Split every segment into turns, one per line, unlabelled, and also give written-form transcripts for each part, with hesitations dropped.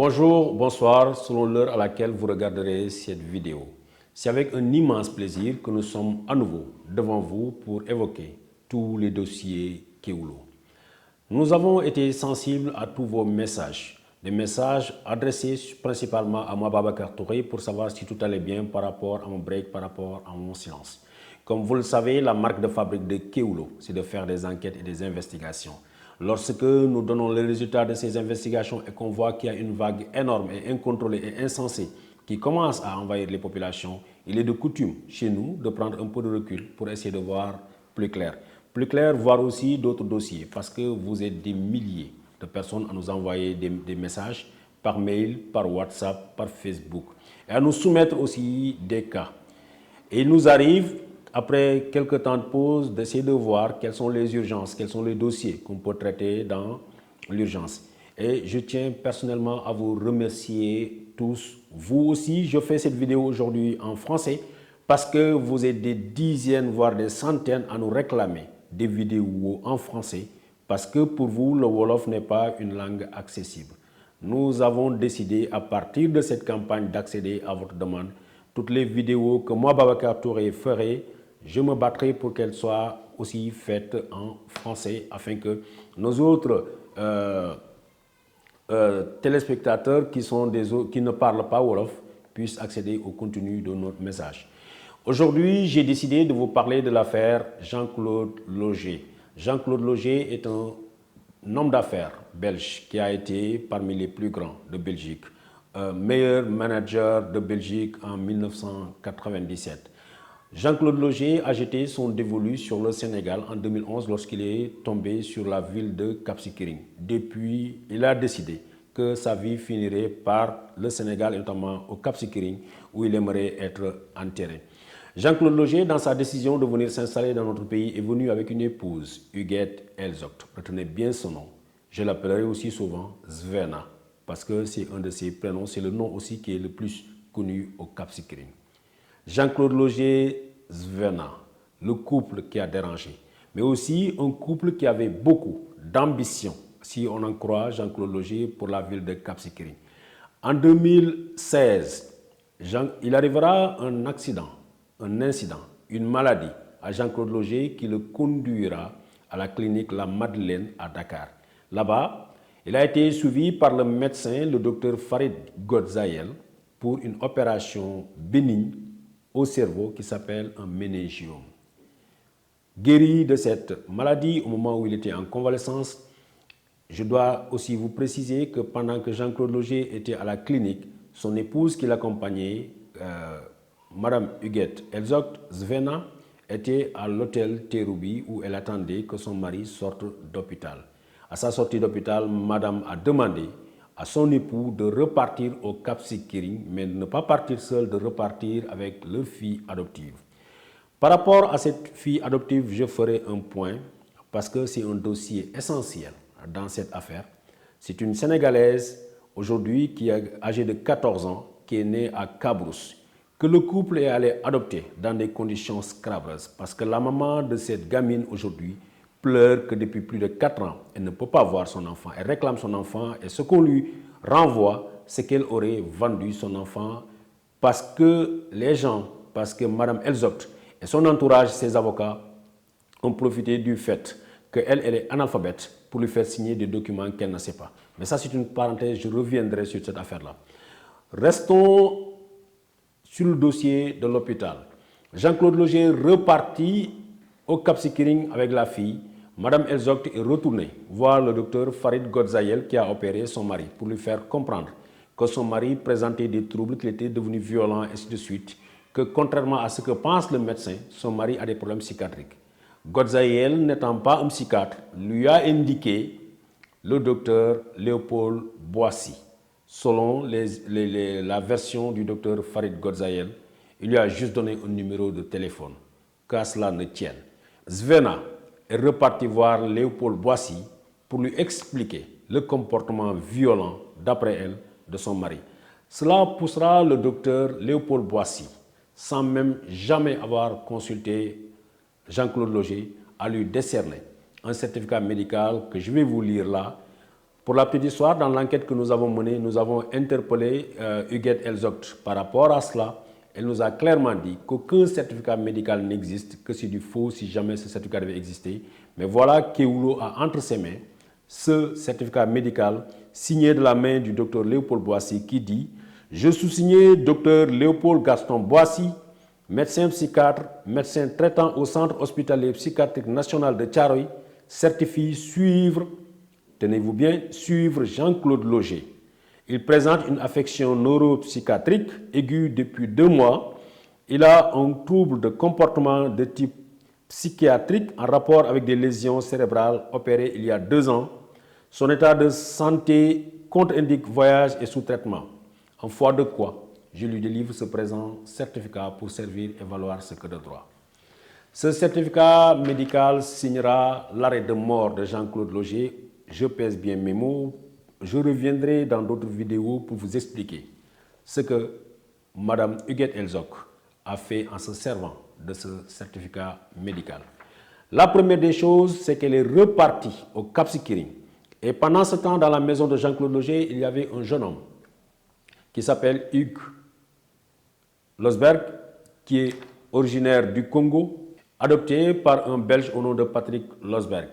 Bonjour, bonsoir, selon l'heure à laquelle vous regarderez cette vidéo. C'est avec un immense plaisir que nous sommes à nouveau devant vous pour évoquer tous les dossiers Kewoulo. Nous avons été sensibles à tous vos messages, des messages adressés principalement à moi, Babacar Touré, pour savoir si tout allait bien par rapport à mon break, par rapport à mon silence. Comme vous le savez, la marque de fabrique de Kewoulo, c'est de faire des enquêtes et des investigations. Lorsque nous donnons les résultats de ces investigations et qu'on voit qu'il y a une vague énorme et incontrôlée et insensée qui commence à envahir les populations, il est de coutume chez nous de prendre un peu de recul pour essayer de voir plus clair. Plus clair, voir aussi d'autres dossiers, parce que vous êtes des milliers de personnes à nous envoyer des messages par mail, par WhatsApp, par Facebook, et à nous soumettre aussi des cas. Et il nous arrive, après quelques temps de pause, d'essayer de voir quelles sont les urgences, quels sont les dossiers qu'on peut traiter dans l'urgence. Et je tiens personnellement à vous remercier tous. Vous aussi, je fais cette vidéo aujourd'hui en français parce que vous êtes des dizaines, voire des centaines à nous réclamer des vidéos en français parce que pour vous, le Wolof n'est pas une langue accessible. Nous avons décidé à partir de cette campagne d'accéder à votre demande. Toutes les vidéos que moi, Babacar Touré, ferai, je me battrai pour qu'elles soient aussi faites en français afin que nos autres téléspectateurs qui ne parlent pas Wolof puissent accéder au contenu de notre message. Aujourd'hui, j'ai décidé de vous parler de l'affaire Jean-Claude Loger. Jean-Claude Loger est un homme d'affaires belge qui a été parmi les plus grands de Belgique. Meilleur manager de Belgique en 1997. Jean-Claude Loger a jeté son dévolu sur le Sénégal en 2011 lorsqu'il est tombé sur la ville de Cap Skirring. Depuis, il a décidé que sa vie finirait par le Sénégal, et notamment au Cap Skirring, où il aimerait être enterré. Jean-Claude Loger, dans sa décision de venir s'installer dans notre pays, est venu avec une épouse, Huguette Elzogt. Retenez bien son nom. Je l'appellerai aussi souvent Svena, parce que c'est un de ses prénoms, c'est le nom aussi qui est le plus connu au Cap Skirring. Jean-Claude Loger, Svena, le couple qui a dérangé, mais aussi un couple qui avait beaucoup d'ambition, si on en croit Jean-Claude Loger, pour la ville de Cap Skirring. En 2016, il arrivera un accident, un incident, une maladie à Jean-Claude Loger qui le conduira à la clinique La Madeleine à Dakar. Là-bas, il a été suivi par le médecin, le docteur Farid Godzayel, pour une opération bénigne au cerveau qui s'appelle un méningiome. Guéri de cette maladie au moment où il était en convalescence, je dois aussi vous préciser que pendant que Jean-Claude Loger était à la clinique, son épouse qui l'accompagnait, Madame Huguette Elzogt, Svena, était à l'hôtel Teroubi où elle attendait que son mari sorte d'hôpital. À sa sortie d'hôpital, Madame a demandé à son époux de repartir au Cap Skirring, mais de ne pas partir seul, de repartir avec leur fille adoptive. Par rapport à cette fille adoptive, je ferai un point parce que c'est un dossier essentiel dans cette affaire. C'est une Sénégalaise aujourd'hui qui est âgée de 14 ans, qui est née à Cabrousse, que le couple est allé adopter dans des conditions scabreuses parce que la maman de cette gamine aujourd'hui pleure que depuis plus de 4 ans, elle ne peut pas voir son enfant. Elle réclame son enfant et ce qu'on lui renvoie, c'est qu'elle aurait vendu son enfant parce que les gens, parce que Mme Elzogt et son entourage, ses avocats, ont profité du fait qu'elle est analphabète pour lui faire signer des documents qu'elle ne sait pas. Mais ça, c'est une parenthèse, je reviendrai sur cette affaire-là. Restons sur le dossier de l'hôpital. Jean-Claude Loger repartit au Cap Skirring avec la fille. Madame Elzogt est retournée voir le docteur Farid Godzayel qui a opéré son mari pour lui faire comprendre que son mari présentait des troubles, qu'il était devenu violent, et ainsi de suite, que contrairement à ce que pense le médecin, son mari a des problèmes psychiatriques. Godzayel, n'étant pas un psychiatre, lui a indiqué le docteur Léopold Boissy. Selon la version du docteur Farid Godzayel, il lui a juste donné un numéro de téléphone. Qu'à cela ne tienne. Svena est reparti voir Léopold Boissy pour lui expliquer le comportement violent, d'après elle, de son mari. Cela poussera le docteur Léopold Boissy, sans même jamais avoir consulté Jean-Claude Loger, à lui décerner un certificat médical que je vais vous lire là, Pour la petite histoire, dans l'enquête que nous avons menée, nous avons interpellé Huguette Elzocht par rapport à cela. Elle nous a clairement dit qu'aucun certificat médical n'existe, que c'est du faux si jamais ce certificat devait exister. Mais voilà Kewoulo a entre ses mains ce certificat médical signé de la main du docteur Léopold Boissy qui dit « Je sous-signé docteur Léopold Gaston Boissy, médecin psychiatre, médecin traitant au centre hospitalier psychiatrique national de Thiaroye, certifie suivre, tenez-vous bien, suivre Jean-Claude Loger. Il présente une affection neuropsychiatrique aiguë depuis 2 mois. Il a un trouble de comportement de type psychiatrique en rapport avec des lésions cérébrales opérées il y a 2 ans. Son état de santé contre-indique voyage et sous traitement. En foi de quoi, je lui délivre ce présent certificat pour servir et valoir ce que de droit. Ce certificat médical signera l'arrêt de mort de Jean-Claude Loger. Je pèse bien mes mots. Je reviendrai dans d'autres vidéos pour vous expliquer ce que Mme Huguette Elzocht a fait en se servant de ce certificat médical. La première des choses, c'est qu'elle est repartie au Cap Skirring. Et pendant ce temps, dans la maison de Jean-Claude Loger, il y avait un jeune homme qui s'appelle Hugues Losberg, qui est originaire du Congo, adopté par un Belge au nom de Patrick Losberg.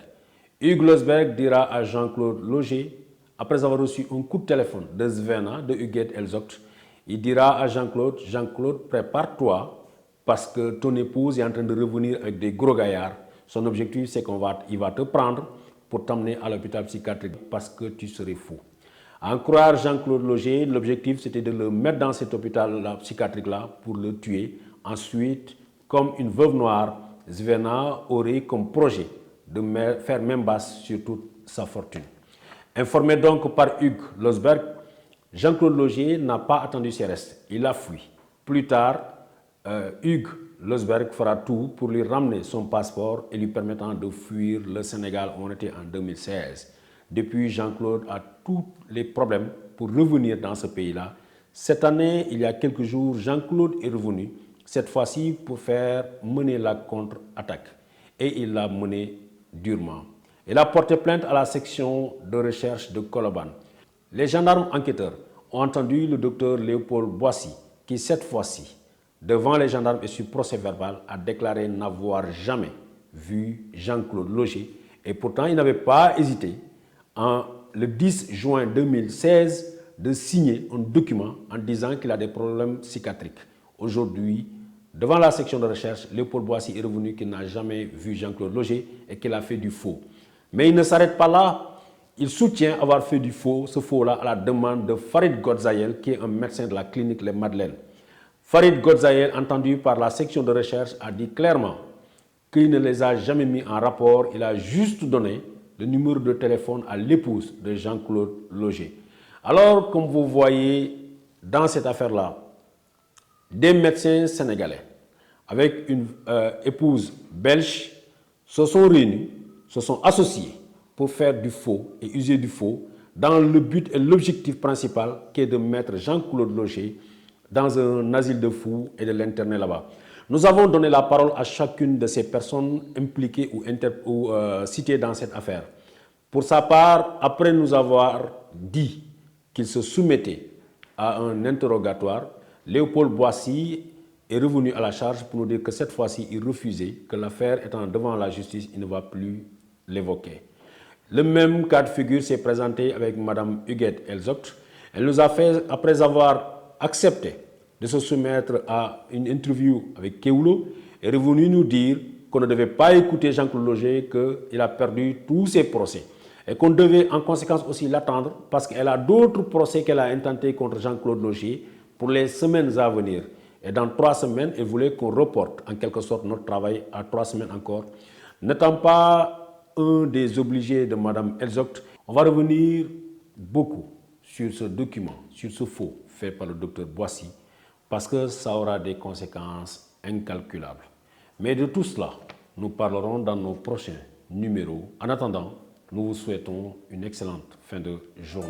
Hugues Losberg dira à Jean-Claude Loger, après avoir reçu un coup de téléphone de Svena, de Huguette Elzocht, il dira à Jean-Claude, Jean-Claude, prépare-toi parce que ton épouse est en train de revenir avec des gros gaillards. Son objectif, c'est qu'il va te prendre pour t'emmener à l'hôpital psychiatrique parce que tu serais fou. À en croire Jean-Claude Loger, l'objectif, c'était de le mettre dans cet hôpital psychiatrique-là pour le tuer. Ensuite, comme une veuve noire, Svena aurait comme projet de faire main basse sur toute sa fortune. Informé donc par Hugues Losberg, Jean-Claude Loger n'a pas attendu ses restes. Il a fui. Plus tard, Hugues Losberg fera tout pour lui ramener son passeport et lui permettant de fuir le Sénégal. On était en 2016. Depuis, Jean-Claude a tous les problèmes pour revenir dans ce pays-là. Cette année, il y a quelques jours, Jean-Claude est revenu, cette fois-ci pour faire mener la contre-attaque. Et il l'a menée durement. Il a porté plainte à la section de recherche de Colobane. Les gendarmes enquêteurs ont entendu le docteur Léopold Boissy, qui cette fois-ci, devant les gendarmes et sur procès verbal, a déclaré n'avoir jamais vu Jean-Claude Loger. Et pourtant, il n'avait pas hésité, le 10 juin 2016, de signer un document en disant qu'il a des problèmes psychiatriques. Aujourd'hui, devant la section de recherche, Léopold Boissy est revenu qu'il n'a jamais vu Jean-Claude Loger et qu'il a fait du faux. Mais il ne s'arrête pas là. Il soutient avoir fait du faux, ce faux-là, à la demande de Farid Godzaïel, qui est un médecin de la clinique Les Madeleines. Farid Godzaïel, entendu par la section de recherche, a dit clairement qu'il ne les a jamais mis en rapport. Il a juste donné le numéro de téléphone à l'épouse de Jean-Claude Loger. Alors, comme vous voyez dans cette affaire-là, des médecins sénégalais avec une épouse belge se sont réunis, se sont associés pour faire du faux et user du faux dans le but et l'objectif principal qui est de mettre Jean-Claude Loger dans un asile de fous et de l'interner là-bas. Nous avons donné la parole à chacune de ces personnes impliquées ou citées dans cette affaire. Pour sa part, après nous avoir dit qu'il se soumettait à un interrogatoire, Léopold Boissy est revenu à la charge pour nous dire que cette fois-ci, il refusait, que l'affaire étant devant la justice, il ne va plus l'évoquer. Le même cas de figure s'est présenté avec Mme Huguette Elzocht. Elle nous a fait, après avoir accepté de se soumettre à une interview avec Kewoulo, est revenue nous dire qu'on ne devait pas écouter Jean-Claude Loger, qu'il a perdu tous ses procès. Et qu'on devait en conséquence aussi l'attendre parce qu'elle a d'autres procès qu'elle a intentés contre Jean-Claude Loger pour les semaines à venir. Et dans 3 semaines, elle voulait qu'on reporte en quelque sorte notre travail à 3 semaines encore. N'étant pas un des obligés de Mme Elzocht, on va revenir beaucoup sur ce document, sur ce faux fait par le docteur Boissy, parce que ça aura des conséquences incalculables. Mais de tout cela, nous parlerons dans nos prochains numéros. En attendant, nous vous souhaitons une excellente fin de journée.